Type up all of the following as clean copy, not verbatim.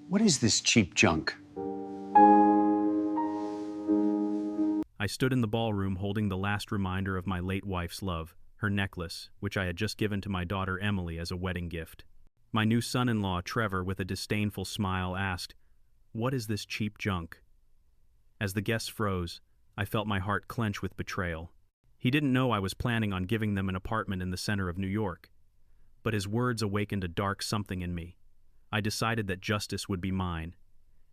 What is this cheap junk? I stood in the ballroom holding the last reminder of my late wife's love, her necklace, which I had just given to my daughter Emily as a wedding gift. My new son-in-law, Trevor, with a disdainful smile, asked, "What is this cheap junk?" As the guests froze, I felt my heart clench with betrayal. He didn't know I was planning on giving them an apartment in the center of New York. But his words awakened a dark something in me. I decided that justice would be mine,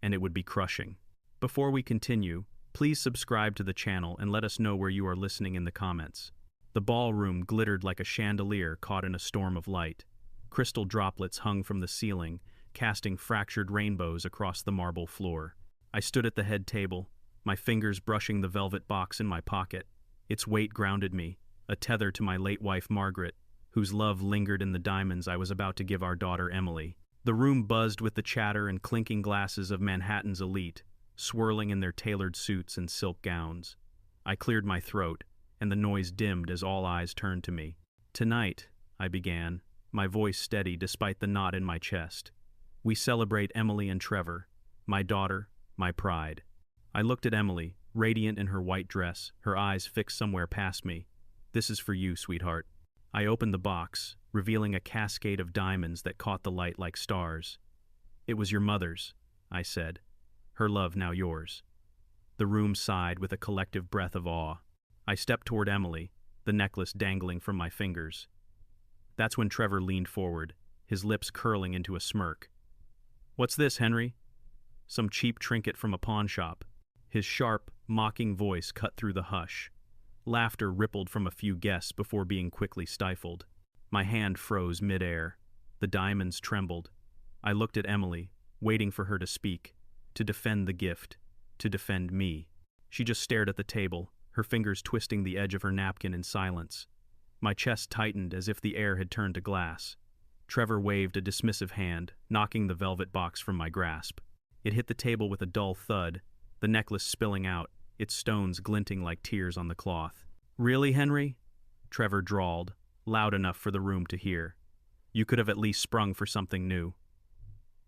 and it would be crushing. Before we continue, please subscribe to the channel and let us know where you are listening in the comments. The ballroom glittered like a chandelier caught in a storm of light. Crystal droplets hung from the ceiling, casting fractured rainbows across the marble floor. I stood at the head table, my fingers brushing the velvet box in my pocket. Its weight grounded me, a tether to my late wife Margaret, whose love lingered in the diamonds I was about to give our daughter Emily. The room buzzed with the chatter and clinking glasses of Manhattan's elite, swirling in their tailored suits and silk gowns. I cleared my throat, and the noise dimmed as all eyes turned to me. "Tonight," I began, my voice steady despite the knot in my chest, "we celebrate Emily and Trevor, my daughter, my pride." I looked at Emily, radiant in her white dress, her eyes fixed somewhere past me. "This is for you, sweetheart." I opened the box, revealing a cascade of diamonds that caught the light like stars. "It was your mother's," I said. "Her love now yours." The room sighed with a collective breath of awe. I stepped toward Emily, the necklace dangling from my fingers. That's when Trevor leaned forward, his lips curling into a smirk. "What's this, Henry?" "Some cheap trinket from a pawn shop." His sharp, mocking voice cut through the hush. Laughter rippled from a few guests before being quickly stifled. My hand froze mid-air. The diamonds trembled. I looked at Emily, waiting for her to speak, to defend the gift, to defend me. She just stared at the table, her fingers twisting the edge of her napkin in silence. My chest tightened as if the air had turned to glass. Trevor waved a dismissive hand, knocking the velvet box from my grasp. It hit the table with a dull thud, the necklace spilling out, its stones glinting like tears on the cloth. "Really, Henry?" Trevor drawled, loud enough for the room to hear. "You could have at least sprung for something new."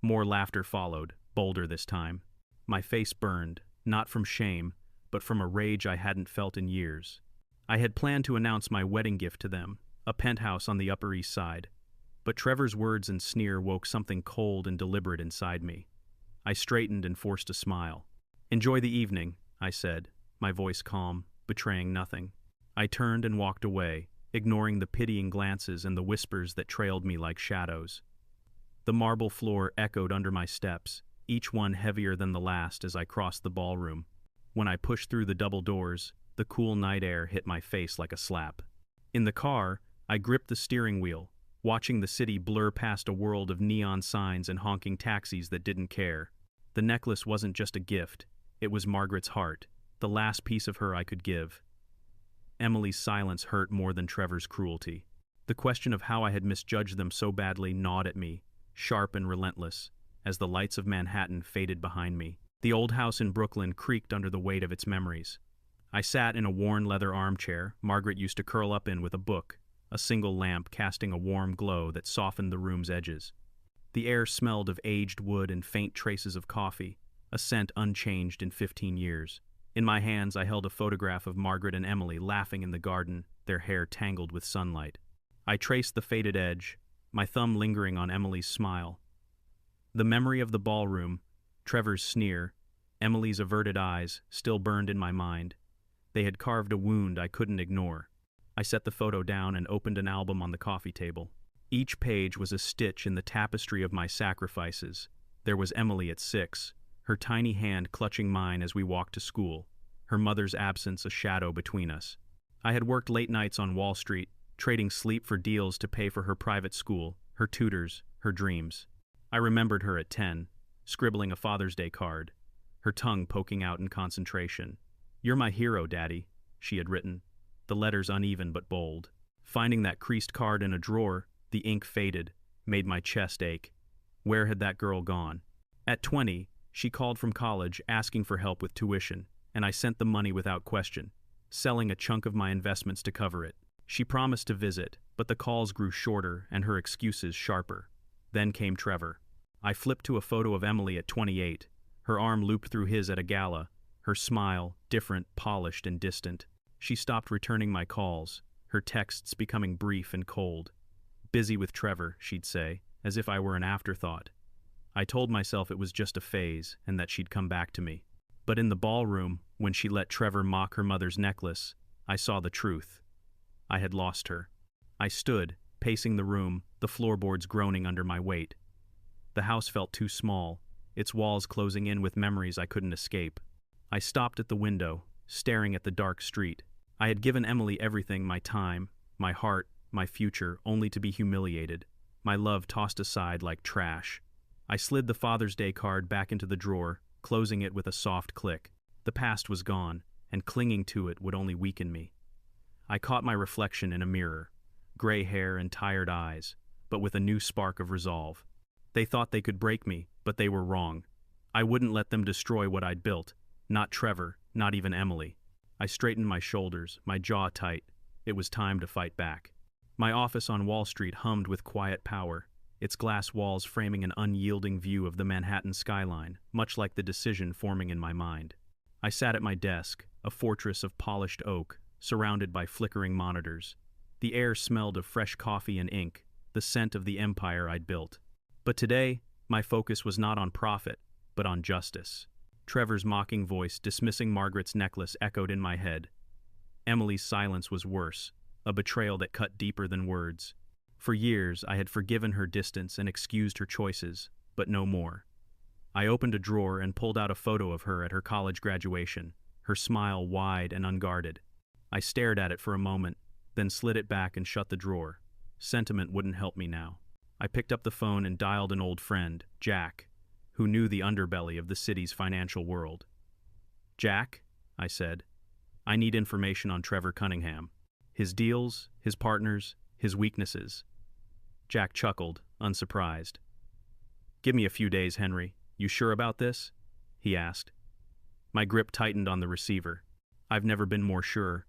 More laughter followed, bolder this time. My face burned, not from shame, but from a rage I hadn't felt in years. I had planned to announce my wedding gift to them, a penthouse on the Upper East Side. But Trevor's words and sneer woke something cold and deliberate inside me. I straightened and forced a smile. "Enjoy the evening," I said, my voice calm, betraying nothing. I turned and walked away, ignoring the pitying glances and the whispers that trailed me like shadows. The marble floor echoed under my steps, each one heavier than the last as I crossed the ballroom. When I pushed through the double doors, the cool night air hit my face like a slap. In the car, I gripped the steering wheel, watching the city blur past a world of neon signs and honking taxis that didn't care. The necklace wasn't just a gift, it was Margaret's heart, the last piece of her I could give. Emily's silence hurt more than Trevor's cruelty. The question of how I had misjudged them so badly gnawed at me, sharp and relentless, as the lights of Manhattan faded behind me. The old house in Brooklyn creaked under the weight of its memories. I sat in a worn leather armchair Margaret used to curl up in with a book, a single lamp casting a warm glow that softened the room's edges. The air smelled of aged wood and faint traces of coffee, a scent unchanged in 15 years. In my hands I held a photograph of Margaret and Emily laughing in the garden, their hair tangled with sunlight. I traced the faded edge, my thumb lingering on Emily's smile. The memory of the ballroom, Trevor's sneer, Emily's averted eyes, still burned in my mind. They had carved a wound I couldn't ignore. I set the photo down and opened an album on the coffee table. Each page was a stitch in the tapestry of my sacrifices. There was Emily at 6, her tiny hand clutching mine as we walked to school, her mother's absence a shadow between us. I had worked late nights on Wall Street, trading sleep for deals to pay for her private school, her tutors, her dreams. I remembered her at 10, scribbling a Father's Day card, her tongue poking out in concentration. "You're my hero, Daddy," she had written, the letters uneven but bold. Finding that creased card in a drawer, the ink faded, made my chest ache. Where had that girl gone? At 20, she called from college asking for help with tuition, and I sent the money without question, selling a chunk of my investments to cover it. She promised to visit, but the calls grew shorter and her excuses sharper. Then came Trevor. I flipped to a photo of Emily at 28, her arm looped through his at a gala, her smile, different, polished, and distant. She stopped returning my calls, her texts becoming brief and cold. Busy with Trevor, she'd say, as if I were an afterthought. I told myself it was just a phase and that she'd come back to me. But in the ballroom, when she let Trevor mock her mother's necklace, I saw the truth. I had lost her. I stood, pacing the room, the floorboards groaning under my weight. The house felt too small, its walls closing in with memories I couldn't escape. I stopped at the window, staring at the dark street. I had given Emily everything, my time, my heart, my future, only to be humiliated, my love tossed aside like trash. I slid the Father's Day card back into the drawer, closing it with a soft click. The past was gone, and clinging to it would only weaken me. I caught my reflection in a mirror, gray hair and tired eyes, but with a new spark of resolve. They thought they could break me, but they were wrong. I wouldn't let them destroy what I'd built. Not Trevor, not even Emily. I straightened my shoulders, my jaw tight. It was time to fight back. My office on Wall Street hummed with quiet power, its glass walls framing an unyielding view of the Manhattan skyline, much like the decision forming in my mind. I sat at my desk, a fortress of polished oak, surrounded by flickering monitors. The air smelled of fresh coffee and ink, the scent of the empire I'd built. But today, my focus was not on profit, but on justice. Trevor's mocking voice dismissing Margaret's necklace echoed in my head. Emily's silence was worse, a betrayal that cut deeper than words. For years, I had forgiven her distance and excused her choices, but no more. I opened a drawer and pulled out a photo of her at her college graduation, her smile wide and unguarded. I stared at it for a moment, then slid it back and shut the drawer. Sentiment wouldn't help me now. I picked up the phone and dialed an old friend, Jack, who knew the underbelly of the city's financial world. "Jack," I said, "I need information on Trevor Cunningham. His deals, his partners, his weaknesses." Jack chuckled, unsurprised. "Give me a few days, Henry. You sure about this?" he asked. My grip tightened on the receiver. I've never been more sure.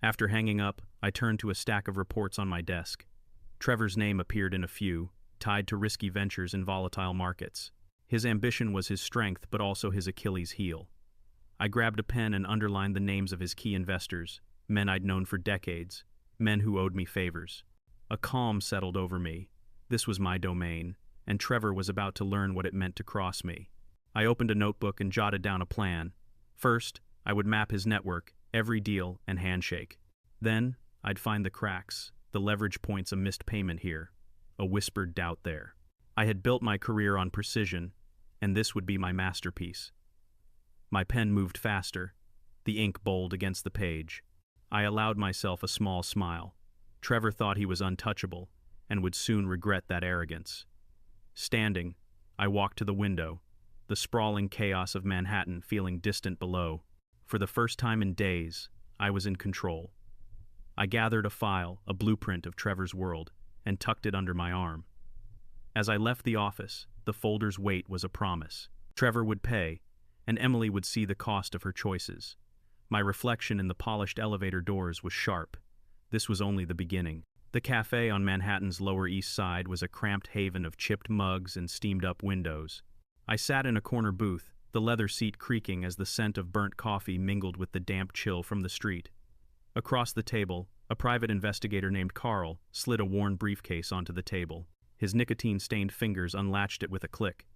After hanging up, I turned to a stack of reports on my desk. Trevor's name appeared in a few, tied to risky ventures in volatile markets. His ambition was his strength, but also his Achilles heel. I grabbed a pen and underlined the names of his key investors, men I'd known for decades, men who owed me favors. A calm settled over me. This was my domain, and Trevor was about to learn what it meant to cross me. I opened a notebook and jotted down a plan. First, I would map his network, every deal and handshake. Then, I'd find the cracks, the leverage points, a missed payment here, a whispered doubt there. I had built my career on precision, and this would be my masterpiece. My pen moved faster, the ink bold against the page. I allowed myself a small smile. Trevor thought he was untouchable, and would soon regret that arrogance. Standing, I walked to the window, the sprawling chaos of Manhattan feeling distant below. For the first time in days, I was in control. I gathered a file, a blueprint of Trevor's world, and tucked it under my arm. As I left the office, the folder's weight was a promise. Trevor would pay, and Emily would see the cost of her choices. My reflection in the polished elevator doors was sharp. This was only the beginning. The cafe on Manhattan's Lower East Side was a cramped haven of chipped mugs and steamed-up windows. I sat in a corner booth, the leather seat creaking as the scent of burnt coffee mingled with the damp chill from the street. Across the table, a private investigator named Carl slid a worn briefcase onto the table. His nicotine-stained fingers unlatched it with a click.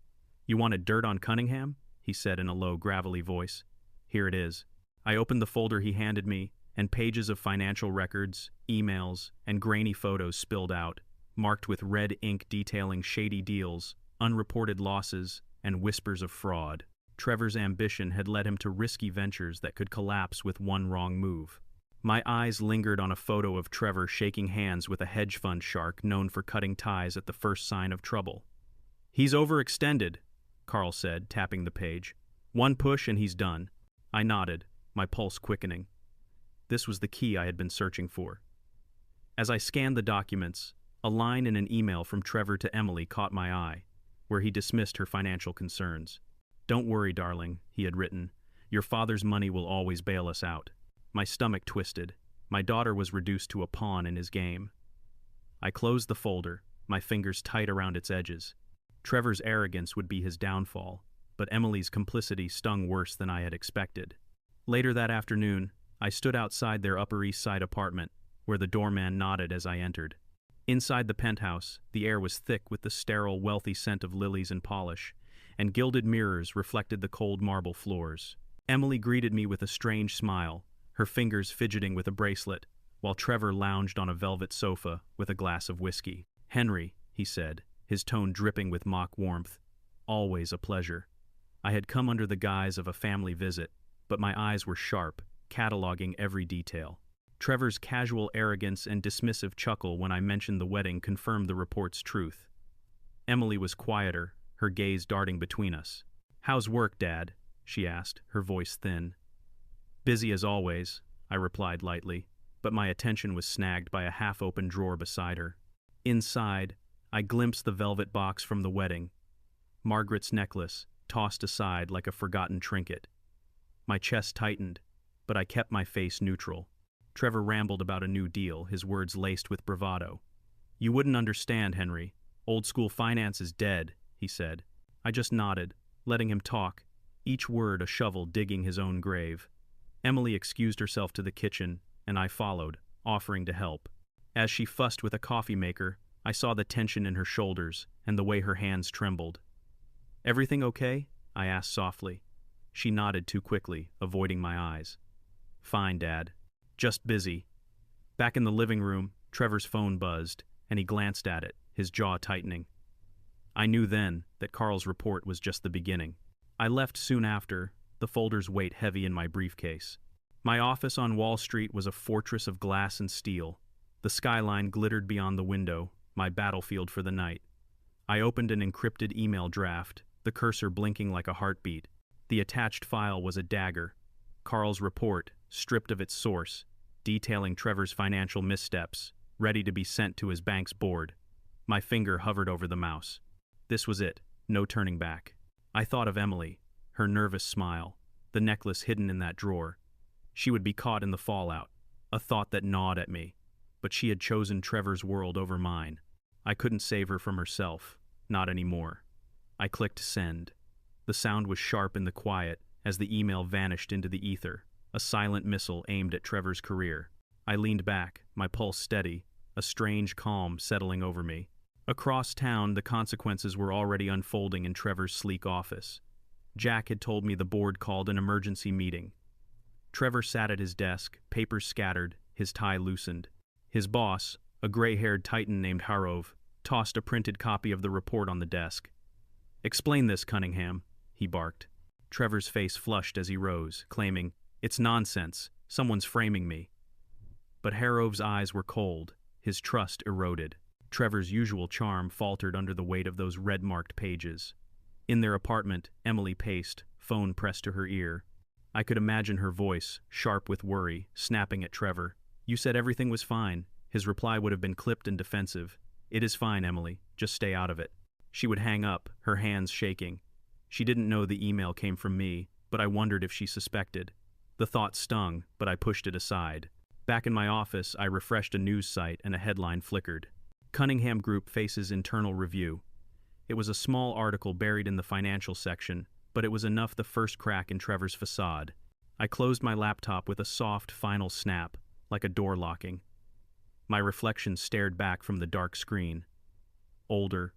"You wanted dirt on Cunningham?" he said in a low, gravelly voice. "Here it is." I opened the folder he handed me, and pages of financial records, emails, and grainy photos spilled out, marked with red ink detailing shady deals, unreported losses, and whispers of fraud. Trevor's ambition had led him to risky ventures that could collapse with one wrong move. My eyes lingered on a photo of Trevor shaking hands with a hedge fund shark known for cutting ties at the first sign of trouble. "He's overextended," Carl said, tapping the page. "One push and he's done." I nodded, my pulse quickening. This was the key I had been searching for. As I scanned the documents, a line in an email from Trevor to Emily caught my eye, where he dismissed her financial concerns. "Don't worry, darling," he had written. "Your father's money will always bail us out." My stomach twisted. My daughter was reduced to a pawn in his game. I closed the folder, my fingers tight around its edges. Trevor's arrogance would be his downfall, but Emily's complicity stung worse than I had expected. Later that afternoon, I stood outside their Upper East Side apartment, where the doorman nodded as I entered. Inside the penthouse, the air was thick with the sterile, wealthy scent of lilies and polish, and gilded mirrors reflected the cold marble floors. Emily greeted me with a strange smile, her fingers fidgeting with a bracelet, while Trevor lounged on a velvet sofa with a glass of whiskey. "Henry," he said, his tone dripping with mock warmth, "always a pleasure." I had come under the guise of a family visit, but my eyes were sharp, cataloging every detail. Trevor's casual arrogance and dismissive chuckle when I mentioned the wedding confirmed the report's truth. Emily was quieter, her gaze darting between us. "How's work, Dad?" she asked, her voice thin. "Busy as always," I replied lightly, but my attention was snagged by a half-open drawer beside her. Inside, I glimpsed the velvet box from the wedding, Margaret's necklace, tossed aside like a forgotten trinket. My chest tightened, but I kept my face neutral. Trevor rambled about a new deal, his words laced with bravado. "You wouldn't understand, Henry. Old-school finance is dead," he said. I just nodded, letting him talk, each word a shovel digging his own grave. Emily excused herself to the kitchen, and I followed, offering to help. As she fussed with a coffee maker, I saw the tension in her shoulders and the way her hands trembled. "Everything okay?" I asked softly. She nodded too quickly, avoiding my eyes. "Fine, Dad. Just busy." Back in the living room, Trevor's phone buzzed, and he glanced at it, his jaw tightening. I knew then that Carl's report was just the beginning. I left soon after, the folder's weight heavy in my briefcase. My office on Wall Street was a fortress of glass and steel. The skyline glittered beyond the window, my battlefield for the night. I opened an encrypted email draft, the cursor blinking like a heartbeat. The attached file was a dagger. Carl's report, stripped of its source, detailing Trevor's financial missteps, ready to be sent to his bank's board. My finger hovered over the mouse. This was it, no turning back. I thought of Emily, her nervous smile, the necklace hidden in that drawer. She would be caught in the fallout, a thought that gnawed at me. But she had chosen Trevor's world over mine. I couldn't save her from herself, not anymore. I clicked send. The sound was sharp in the quiet as the email vanished into the ether, a silent missile aimed at Trevor's career. I leaned back, my pulse steady, a strange calm settling over me. Across town, the consequences were already unfolding in Trevor's sleek office. Jack had told me the board called an emergency meeting. Trevor sat at his desk, papers scattered, his tie loosened. His boss, a gray-haired titan named Harov, tossed a printed copy of the report on the desk. "Explain this, Cunningham," he barked. Trevor's face flushed as he rose, claiming, "It's nonsense. Someone's framing me." But Harov's eyes were cold, his trust eroded. Trevor's usual charm faltered under the weight of those red-marked pages. In their apartment, Emily paced, phone pressed to her ear. I could imagine her voice, sharp with worry, snapping at Trevor. "You said everything was fine." His reply would have been clipped and defensive. "It is fine, Emily. Just stay out of it." She would hang up, her hands shaking. She didn't know the email came from me, but I wondered if she suspected. The thought stung, but I pushed it aside. Back in my office, I refreshed a news site and a headline flickered. Cunningham Group faces internal review. It was a small article buried in the financial section, but it was enough the first crack in Trevor's facade. I closed my laptop with a soft, final snap, like a door locking. My reflection stared back from the dark screen. Older,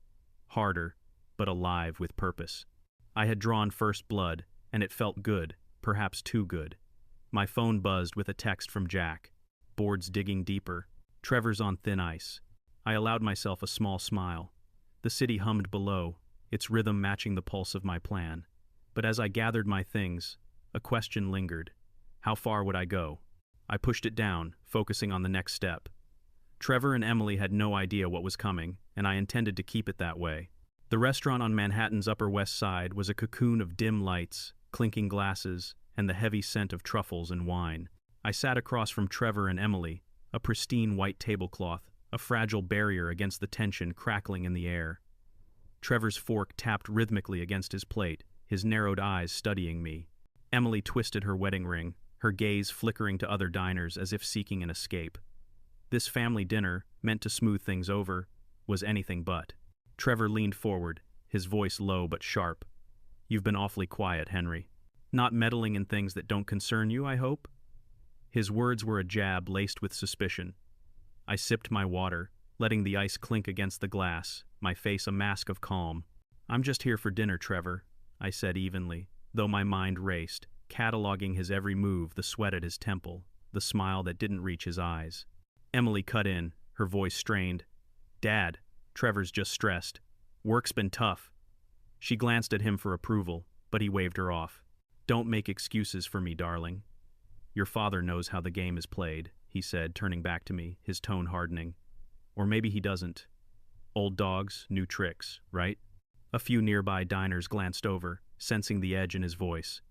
harder, but alive with purpose. I had drawn first blood, and it felt good, perhaps too good. My phone buzzed with a text from Jack. Boards digging deeper. Trevor's on thin ice. I allowed myself a small smile. The city hummed below, its rhythm matching the pulse of my plan. But as I gathered my things, a question lingered. How far would I go? I pushed it down, focusing on the next step. Trevor and Emily had no idea what was coming, and I intended to keep it that way. The restaurant on Manhattan's Upper West Side was a cocoon of dim lights, clinking glasses, and the heavy scent of truffles and wine. I sat across from Trevor and Emily, a pristine white tablecloth, a fragile barrier against the tension crackling in the air. Trevor's fork tapped rhythmically against his plate, his narrowed eyes studying me. Emily twisted her wedding ring, her gaze flickering to other diners as if seeking an escape. This family dinner, meant to smooth things over, was anything but. Trevor leaned forward, his voice low but sharp. "You've been awfully quiet, Henry. Not meddling in things that don't concern you, I hope?" His words were a jab laced with suspicion. I sipped my water, letting the ice clink against the glass, my face a mask of calm. "I'm just here for dinner, Trevor," I said evenly, though my mind raced, cataloging his every move, the sweat at his temple, the smile that didn't reach his eyes. Emily cut in, her voice strained. "Dad, Trevor's just stressed. Work's been tough." She glanced at him for approval, but he waved her off. "Don't make excuses for me, darling. Your father knows how the game is played," he said, turning back to me, his tone hardening. "Or maybe he doesn't. Old dogs, new tricks, right?" A few nearby diners glanced over, sensing the edge in his voice.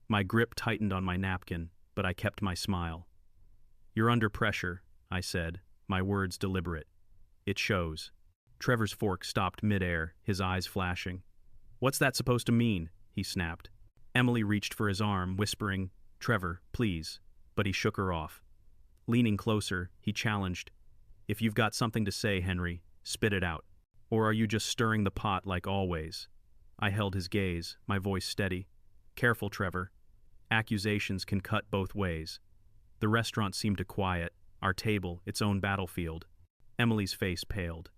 My grip tightened on my napkin, but I kept my smile. "You're under pressure," I said, my words deliberate. "It shows." Trevor's fork stopped midair, his eyes flashing. "What's that supposed to mean?" he snapped. Emily reached for his arm, whispering, "Trevor, please," but he shook her off. Leaning closer, he challenged, "If you've got something to say, Henry, spit it out. Or are you just stirring the pot like always?" I held his gaze, my voice steady. "Careful, Trevor. Accusations can cut both ways." The restaurant seemed to quiet, our table its own battlefield. Emily's face paled.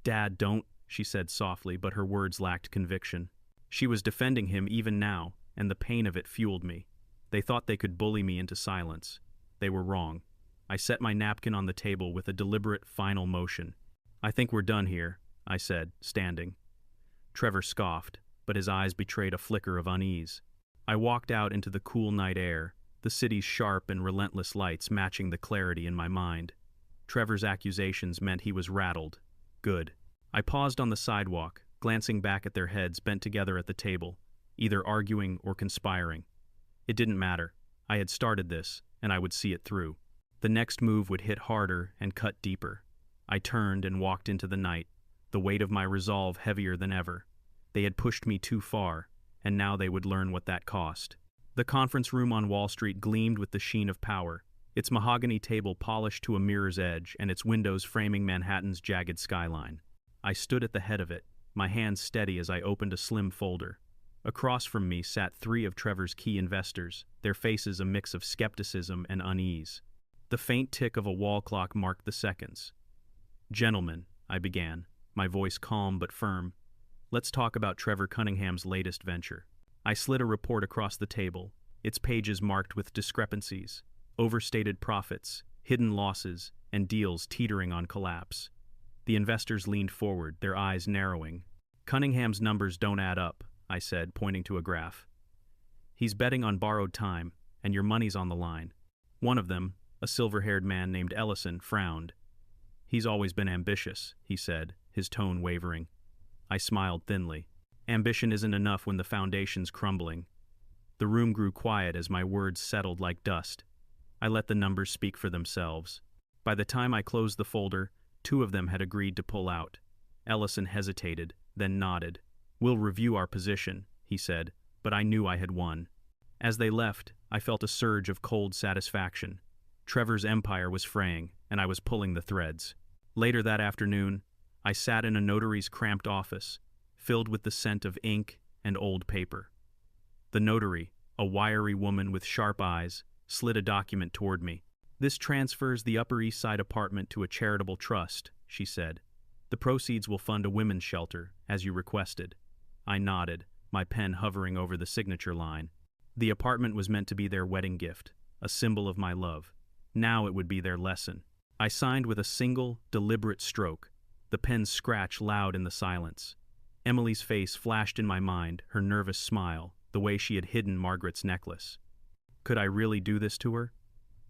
"Dad, don't," she said softly, but her words lacked conviction. She was defending him even now, and the pain of it fueled me. They thought they could bully me into silence. They were wrong. I set my napkin on the table with a deliberate final motion. "I think we're done here," I said, standing. Trevor scoffed, but his eyes betrayed a flicker of unease. I walked out into the cool night air, the city's sharp and relentless lights matching the clarity in my mind. Trevor's accusations meant he was rattled. Good. I paused on the sidewalk, glancing back at their heads bent together at the table, either arguing or conspiring. It didn't matter. I had started this, and I would see it through. The next move would hit harder and cut deeper. I turned and walked into the night, the weight of my resolve heavier than ever. They had pushed me too far, and now they would learn what that cost. The conference room on Wall Street gleamed with the sheen of power, its mahogany table polished to a mirror's edge and its windows framing Manhattan's jagged skyline. I stood at the head of it, my hands steady as I opened a slim folder. Across from me sat 3 of Trevor's key investors, their faces a mix of skepticism and unease. The faint tick of a wall clock marked the seconds. "Gentlemen," I began, my voice calm but firm, "let's talk about Trevor Cunningham's latest venture." I slid a report across the table, its pages marked with discrepancies, overstated profits, hidden losses, and deals teetering on collapse. The investors leaned forward, their eyes narrowing. "Cunningham's numbers don't add up," I said, pointing to a graph. "He's betting on borrowed time, and your money's on the line." One of them, a silver-haired man named Ellison, frowned. "He's always been ambitious," he said, his tone wavering. I smiled thinly. Ambition isn't enough when the foundation's crumbling. The room grew quiet as my words settled like dust. I let the numbers speak for themselves. By the time I closed the folder, 2 of them had agreed to pull out. Ellison hesitated, then nodded. "We'll review our position," he said, but I knew I had won. As they left, I felt a surge of cold satisfaction. Trevor's empire was fraying, and I was pulling the threads. Later that afternoon, I sat in a notary's cramped office, filled with the scent of ink and old paper. The notary, a wiry woman with sharp eyes, slid a document toward me. "This transfers the Upper East Side apartment to a charitable trust," she said. "The proceeds will fund a women's shelter, as you requested." I nodded, my pen hovering over the signature line. The apartment was meant to be their wedding gift, a symbol of my love. Now it would be their lesson. I signed with a single, deliberate stroke, the pen's scratch loud in the silence. Emily's face flashed in my mind, her nervous smile, the way she had hidden Margaret's necklace. Could I really do this to her?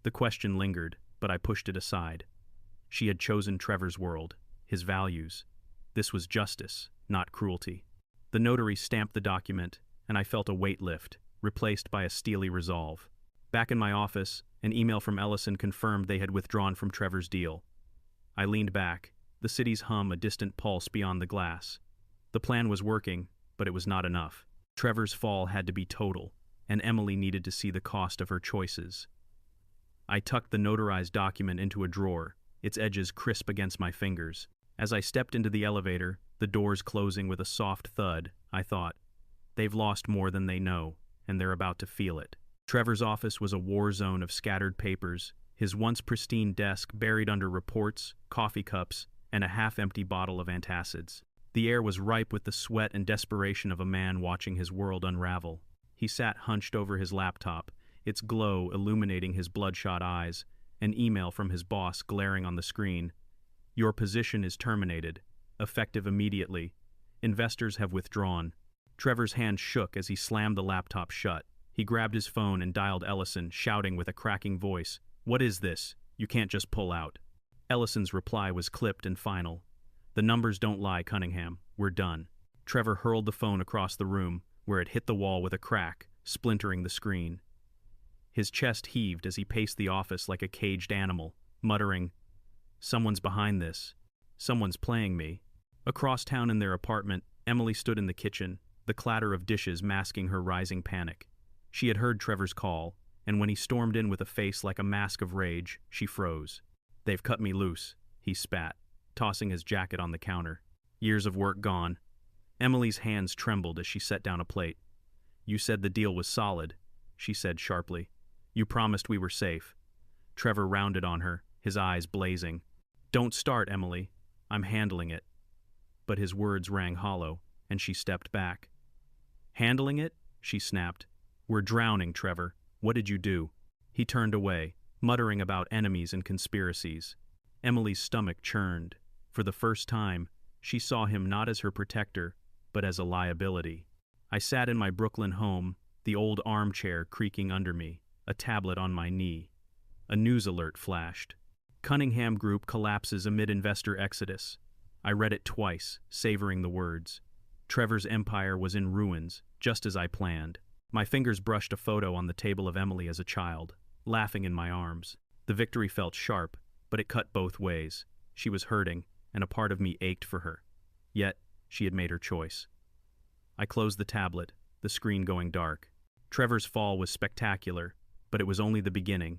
The question lingered, but I pushed it aside. She had chosen Trevor's world, his values. This was justice, not cruelty. The notary stamped the document, and I felt a weight lift, replaced by a steely resolve. Back in my office, an email from Ellison confirmed they had withdrawn from Trevor's deal. I leaned back, the city's hum a distant pulse beyond the glass. The plan was working, but it was not enough. Trevor's fall had to be total, and Emily needed to see the cost of her choices. I tucked the notarized document into a drawer, its edges crisp against my fingers. As I stepped into the elevator, the doors closing with a soft thud. I thought, they've lost more than they know, and they're about to feel it. Trevor's office was a war zone of scattered papers, his once pristine desk buried under reports, coffee cups, and a half-empty bottle of antacids. The air was ripe with the sweat and desperation of a man watching his world unravel. He sat hunched over his laptop, its glow illuminating his bloodshot eyes, an email from his boss glaring on the screen. Your position is terminated. Effective immediately. Investors have withdrawn. Trevor's hand shook as he slammed the laptop shut. He grabbed his phone and dialed Ellison, shouting with a cracking voice, "What is this? You can't just pull out." Ellison's reply was clipped and final. "The numbers don't lie, Cunningham. We're done." Trevor hurled the phone across the room, where it hit the wall with a crack, splintering the screen. His chest heaved as he paced the office like a caged animal, muttering, "Someone's behind this. Someone's playing me." Across town in their apartment, Emily stood in the kitchen, the clatter of dishes masking her rising panic. She had heard Trevor's call, and when he stormed in with a face like a mask of rage, she froze. "They've cut me loose," he spat, tossing his jacket on the counter. Years of work gone. Emily's hands trembled as she set down a plate. "You said the deal was solid," she said sharply. "You promised we were safe." Trevor rounded on her, his eyes blazing. "Don't start, Emily. I'm handling it." But his words rang hollow, and she stepped back. "Handling it?" she snapped. "We're drowning, Trevor. What did you do?" He turned away, muttering about enemies and conspiracies. Emily's stomach churned. For the first time, she saw him not as her protector, but as a liability. I sat in my Brooklyn home, the old armchair creaking under me, a tablet on my knee. A news alert flashed. Cunningham Group collapses amid investor exodus. I read it twice, savoring the words. Trevor's empire was in ruins, just as I planned. My fingers brushed a photo on the table of Emily as a child, laughing in my arms. The victory felt sharp, but it cut both ways. She was hurting, and a part of me ached for her. Yet, she had made her choice. I closed the tablet, the screen going dark. Trevor's fall was spectacular, but it was only the beginning.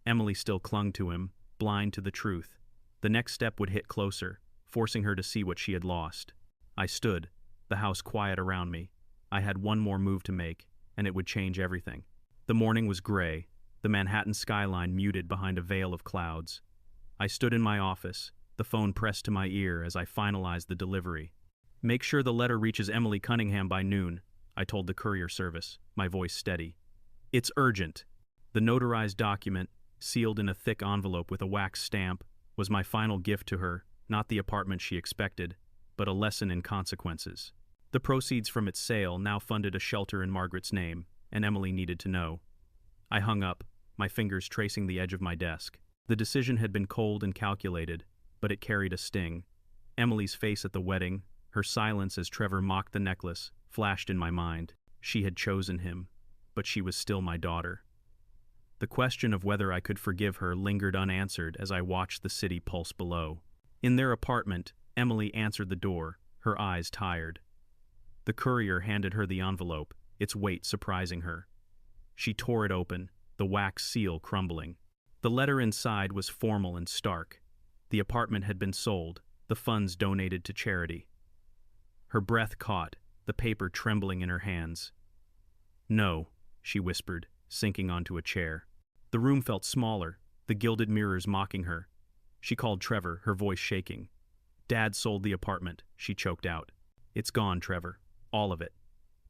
Emily still clung to him, blind to the truth. The next step would hit closer, forcing her to see what she had lost. I stood, the house quiet around me. I had one more move to make, and it would change everything. The morning was gray, the Manhattan skyline muted behind a veil of clouds. I stood in my office, the phone pressed to my ear as I finalized the delivery. "Make sure the letter reaches Emily Cunningham by noon," I told the courier service, my voice steady. "It's urgent." The notarized document, sealed in a thick envelope with a wax stamp, was my final gift to her, not the apartment she expected, but a lesson in consequences. The proceeds from its sale now funded a shelter in Margaret's name, and Emily needed to know. I hung up, my fingers tracing the edge of my desk. The decision had been cold and calculated, but it carried a sting. Emily's face at the wedding, her silence as Trevor mocked the necklace, flashed in my mind. She had chosen him, but she was still my daughter. The question of whether I could forgive her lingered unanswered as I watched the city pulse below. In their apartment, Emily answered the door, her eyes tired. The courier handed her the envelope, its weight surprising her. She tore it open, the wax seal crumbling. The letter inside was formal and stark. The apartment had been sold, the funds donated to charity. Her breath caught, the paper trembling in her hands. "No," she whispered, sinking onto a chair. The room felt smaller, the gilded mirrors mocking her. She called Trevor, her voice shaking. "Dad sold the apartment," she choked out. "It's gone, Trevor. All of it."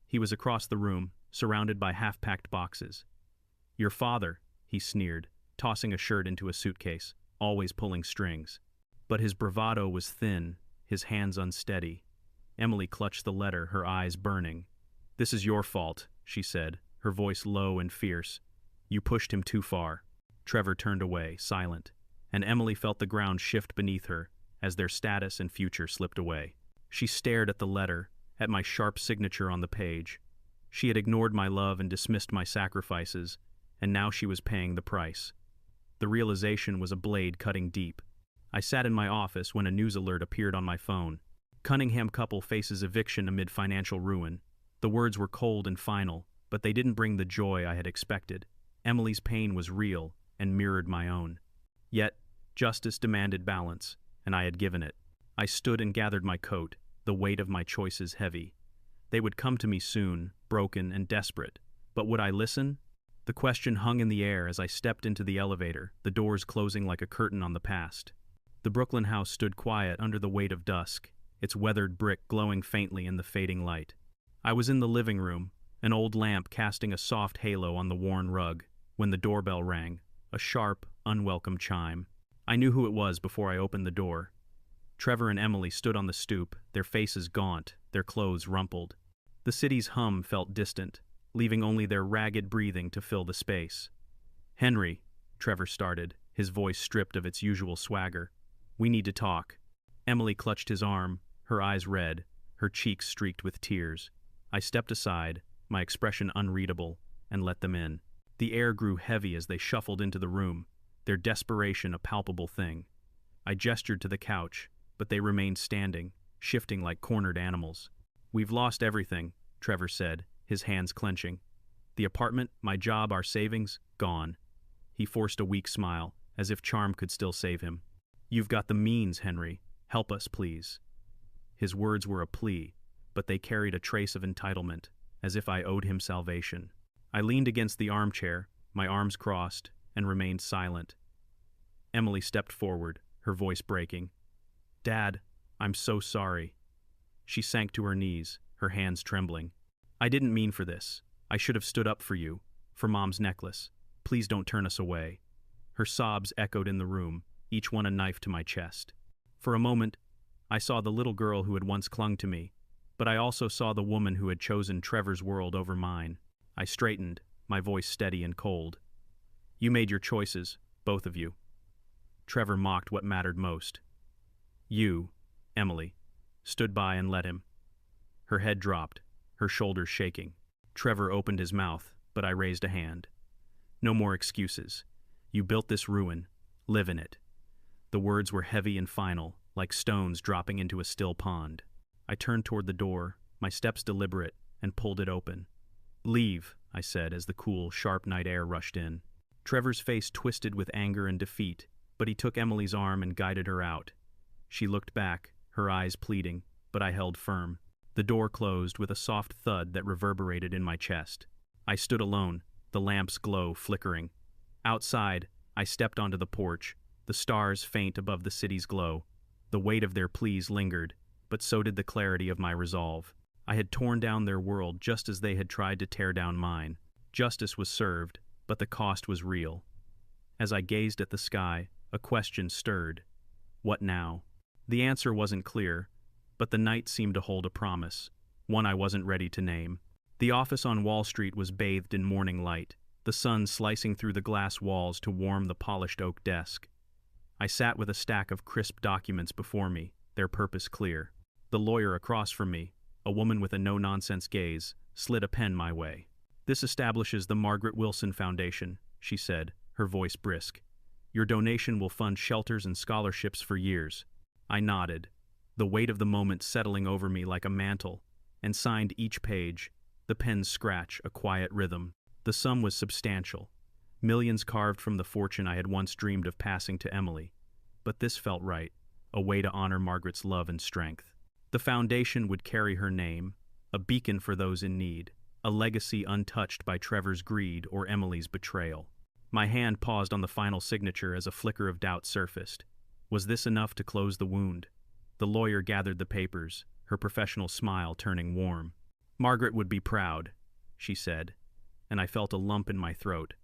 He was across the room, surrounded by half-packed boxes. "Your father," he sneered, tossing a shirt into a suitcase, always pulling strings. But his bravado was thin, his hands unsteady. Emily clutched the letter, her eyes burning. "This is your fault," she said, her voice low and fierce. "You pushed him too far." Trevor turned away, silent, and Emily felt the ground shift beneath her as their status and future slipped away. She stared at the letter, at my sharp signature on the page. She had ignored my love and dismissed my sacrifices, and now she was paying the price. The realization was a blade cutting deep. I sat in my office when a news alert appeared on my phone. Cunningham couple faces eviction amid financial ruin. The words were cold and final, but they didn't bring the joy I had expected. Emily's pain was real and mirrored my own. Yet, justice demanded balance, and I had given it. I stood and gathered my coat, the weight of my choices heavy. They would come to me soon, broken and desperate. But would I listen? The question hung in the air as I stepped into the elevator, the doors closing like a curtain on the past. The Brooklyn house stood quiet under the weight of dusk, its weathered brick glowing faintly in the fading light. I was in the living room, an old lamp casting a soft halo on the worn rug, when the doorbell rang, a sharp, unwelcome chime. I knew who it was before I opened the door. Trevor and Emily stood on the stoop, their faces gaunt, their clothes rumpled. The city's hum felt distant, leaving only their ragged breathing to fill the space. "Henry," Trevor started, his voice stripped of its usual swagger. "We need to talk." Emily clutched his arm, her eyes red, her cheeks streaked with tears. I stepped aside, my expression unreadable, and let them in. The air grew heavy as they shuffled into the room, their desperation a palpable thing. I gestured to the couch, but they remained standing, shifting like cornered animals. "We've lost everything," Trevor said, his hands clenching. "The apartment, my job, our savings, gone." He forced a weak smile, as if charm could still save him. "You've got the means, Henry. Help us, please." His words were a plea, but they carried a trace of entitlement, as if I owed him salvation. I leaned against the armchair, my arms crossed, and remained silent. Emily stepped forward, her voice breaking. "Dad, I'm so sorry." She sank to her knees, her hands trembling. "I didn't mean for this. I should have stood up for you, for Mom's necklace. Please don't turn us away." Her sobs echoed in the room, each one a knife to my chest. For a moment, I saw the little girl who had once clung to me, but I also saw the woman who had chosen Trevor's world over mine. I straightened, my voice steady and cold. "You made your choices, both of you." Trevor mocked what mattered most. "You, Emily, stood by and let him." Her head dropped, her shoulders shaking. Trevor opened his mouth, but I raised a hand. "No more excuses. You built this ruin. Live in it." The words were heavy and final, like stones dropping into a still pond. I turned toward the door, my steps deliberate, and pulled it open. "Leave," I said as the cool, sharp night air rushed in. Trevor's face twisted with anger and defeat, but he took Emily's arm and guided her out. She looked back, her eyes pleading, but I held firm. The door closed with a soft thud that reverberated in my chest. I stood alone, the lamp's glow flickering. Outside, I stepped onto the porch, the stars faint above the city's glow. The weight of their pleas lingered, but so did the clarity of my resolve. I had torn down their world just as they had tried to tear down mine. Justice was served, but the cost was real. As I gazed at the sky, a question stirred. What now? The answer wasn't clear, but the night seemed to hold a promise, one I wasn't ready to name. The office on Wall Street was bathed in morning light, the sun slicing through the glass walls to warm the polished oak desk. I sat with a stack of crisp documents before me, their purpose clear. The lawyer across from me, a woman with a no-nonsense gaze, slid a pen my way. "This establishes the Margaret Wilson Foundation," she said, her voice brisk. "Your donation will fund shelters and scholarships for years." I nodded, the weight of the moment settling over me like a mantle, and signed each page, the pen's scratch a quiet rhythm. The sum was substantial, millions carved from the fortune I had once dreamed of passing to Emily. But this felt right, a way to honor Margaret's love and strength. The foundation would carry her name, a beacon for those in need, a legacy untouched by Trevor's greed or Emily's betrayal. My hand paused on the final signature as a flicker of doubt surfaced. Was this enough to close the wound? The lawyer gathered the papers, her professional smile turning warm. "Margaret would be proud," she said, and I felt a lump in my throat.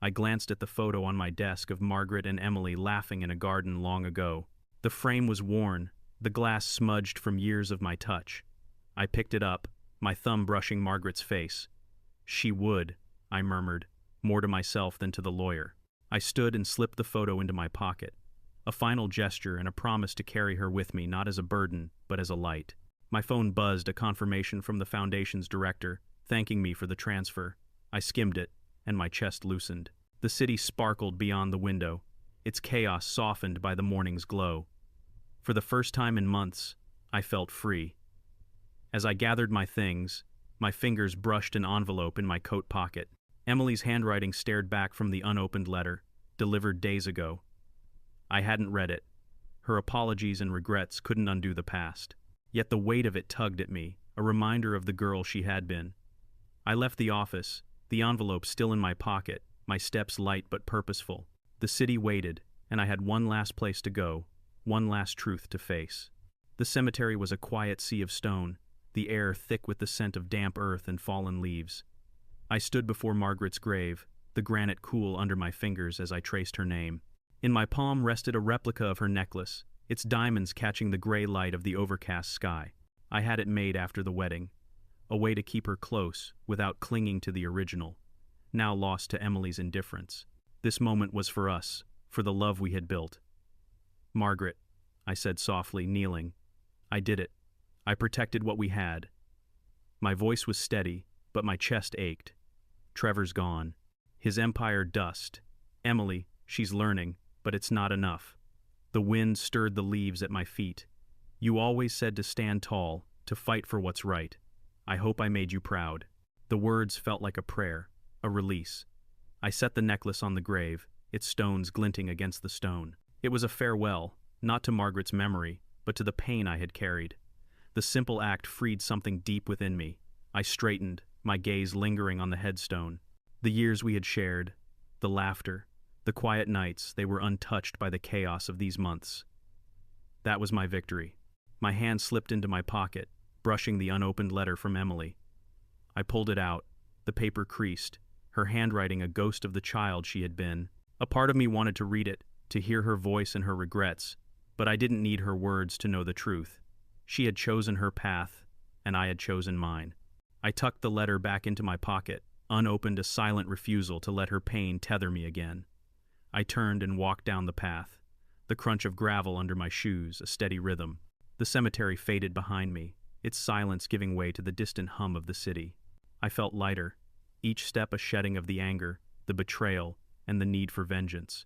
I glanced at the photo on my desk of Margaret and Emily laughing in a garden long ago. The frame was worn, the glass smudged from years of my touch. I picked it up, my thumb brushing Margaret's face. "She would," I murmured, more to myself than to the lawyer. I stood and slipped the photo into my pocket, a final gesture and a promise to carry her with me not as a burden, but as a light. My phone buzzed a confirmation from the foundation's director, thanking me for the transfer. I skimmed it, and my chest loosened. The city sparkled beyond the window, its chaos softened by the morning's glow. For the first time in months, I felt free. As I gathered my things, my fingers brushed an envelope in my coat pocket. Emily's handwriting stared back from the unopened letter, delivered days ago. I hadn't read it. Her apologies and regrets couldn't undo the past. Yet the weight of it tugged at me, a reminder of the girl she had been. I left the office, the envelope still in my pocket, my steps light but purposeful. The city waited, and I had one last place to go, one last truth to face. The cemetery was a quiet sea of stone, the air thick with the scent of damp earth and fallen leaves. I stood before Margaret's grave, the granite cool under my fingers as I traced her name. In my palm rested a replica of her necklace, its diamonds catching the gray light of the overcast sky. I had it made after the wedding, a way to keep her close without clinging to the original, now lost to Emily's indifference. This moment was for us, for the love we had built. "Margaret," I said softly, kneeling. "I did it. I protected what we had." My voice was steady, but my chest ached. Trevor's gone. His empire dust. Emily, she's learning, but it's not enough. The wind stirred the leaves at my feet. "You always said to stand tall, to fight for what's right. I hope I made you proud." The words felt like a prayer, a release. I set the necklace on the grave, its stones glinting against the stone. It was a farewell, not to Margaret's memory, but to the pain I had carried. The simple act freed something deep within me. I straightened, my gaze lingering on the headstone. The years we had shared, the laughter, the quiet nights, they were untouched by the chaos of these months. That was my victory. My hand slipped into my pocket, brushing the unopened letter from Emily. I pulled it out, the paper creased, her handwriting a ghost of the child she had been. A part of me wanted to read it, to hear her voice and her regrets, but I didn't need her words to know the truth. She had chosen her path, and I had chosen mine. I tucked the letter back into my pocket, unopened, a silent refusal to let her pain tether me again. I turned and walked down the path, the crunch of gravel under my shoes, a steady rhythm. The cemetery faded behind me, its silence giving way to the distant hum of the city. I felt lighter, each step a shedding of the anger, the betrayal, and the need for vengeance.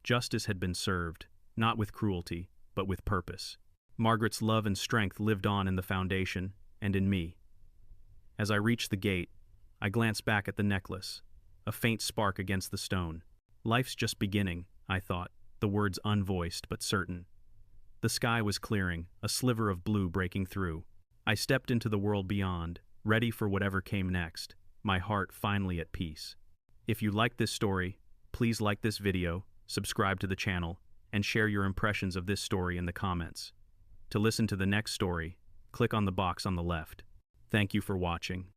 Justice had been served, not with cruelty, but with purpose. Margaret's love and strength lived on in the foundation, and in me. As I reached the gate, I glanced back at the necklace, a faint spark against the stone. Life's just beginning, I thought, the words unvoiced but certain. The sky was clearing, a sliver of blue breaking through. I stepped into the world beyond, ready for whatever came next, my heart finally at peace. If you liked this story, please like this video, subscribe to the channel, and share your impressions of this story in the comments. To listen to the next story, click on the box on the left. Thank you for watching.